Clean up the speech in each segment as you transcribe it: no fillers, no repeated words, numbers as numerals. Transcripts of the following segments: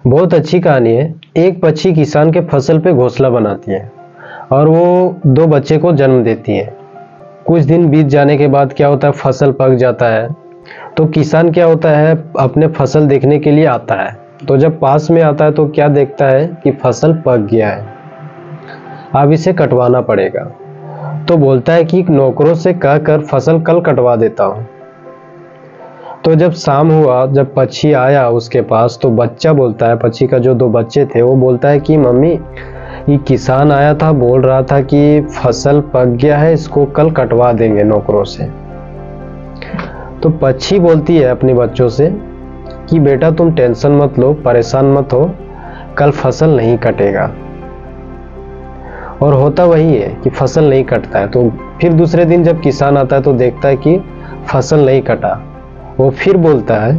बहुत अच्छी कहानी है। एक पक्षी किसान के फसल पे घोंसला बनाती है और वो 2 बच्चे को जन्म देती है। कुछ दिन बीत जाने के बाद क्या होता है, फसल पक जाता है। तो किसान क्या होता है, अपने फसल देखने के लिए आता है। तो जब पास में आता है तो क्या देखता है कि फसल पक गया है, अब इसे कटवाना पड़ेगा। तो बोलता है कि नौकरों से कहकर फसल कल कटवा देता हूँ। तो जब शाम हुआ, जब पक्षी आया उसके पास, तो बच्चा बोलता है, पक्षी का जो 2 बच्चे थे, वो बोलता है कि मम्मी, ये किसान आया था, बोल रहा था कि फसल पक गया है, इसको कल कटवा देंगे नौकरों से। तो पक्षी बोलती है अपने बच्चों से कि बेटा तुम टेंशन मत लो, परेशान मत हो, कल फसल नहीं कटेगा। और होता वही है कि फसल नहीं कटता है। तो फिर दूसरे दिन जब किसान आता है तो देखता है कि फसल नहीं कटा। वो फिर बोलता है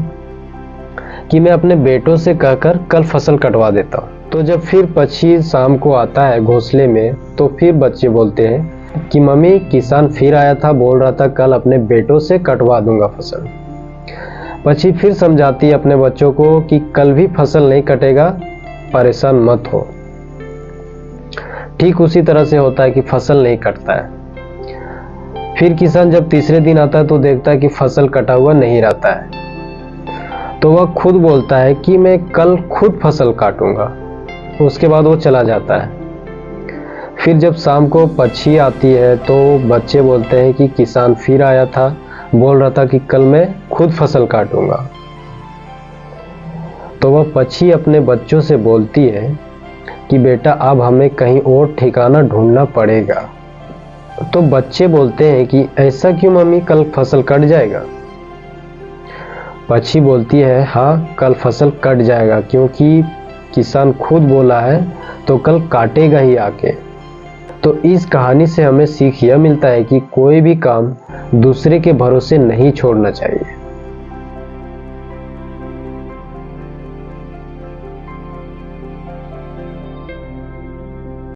कि मैं अपने बेटों से कहकर कल फसल कटवा देता हूँ। तो जब फिर पक्षी शाम को आता है घोंसले में, तो फिर बच्चे बोलते हैं कि मम्मी, किसान फिर आया था, बोल रहा था कल अपने बेटों से कटवा दूंगा फसल। पक्षी फिर समझाती है अपने बच्चों को कि कल भी फसल नहीं कटेगा, परेशान मत हो। ठीक उसी तरह से होता है कि फसल नहीं कटता है। फिर किसान जब तीसरे दिन आता है तो देखता है कि फसल कटा हुआ नहीं रहता है। तो वह खुद बोलता है कि मैं कल खुद फसल काटूंगा। उसके बाद वो चला जाता है। फिर जब शाम को पक्षी आती है तो बच्चे बोलते हैं कि किसान फिर आया था, बोल रहा था कि कल मैं खुद फसल काटूंगा। तो वह पक्षी अपने बच्चों से बोलती है कि बेटा अब हमें कहीं और ठिकाना ढूंढना पड़ेगा। तो बच्चे बोलते हैं कि ऐसा क्यों मम्मी, कल फसल कट जाएगा। पक्षी बोलती है हाँ, कल फसल कट जाएगा, क्योंकि किसान खुद बोला है तो कल काटेगा ही आके। तो इस कहानी से हमें सीख यह मिलता है कि कोई भी काम दूसरे के भरोसे नहीं छोड़ना चाहिए।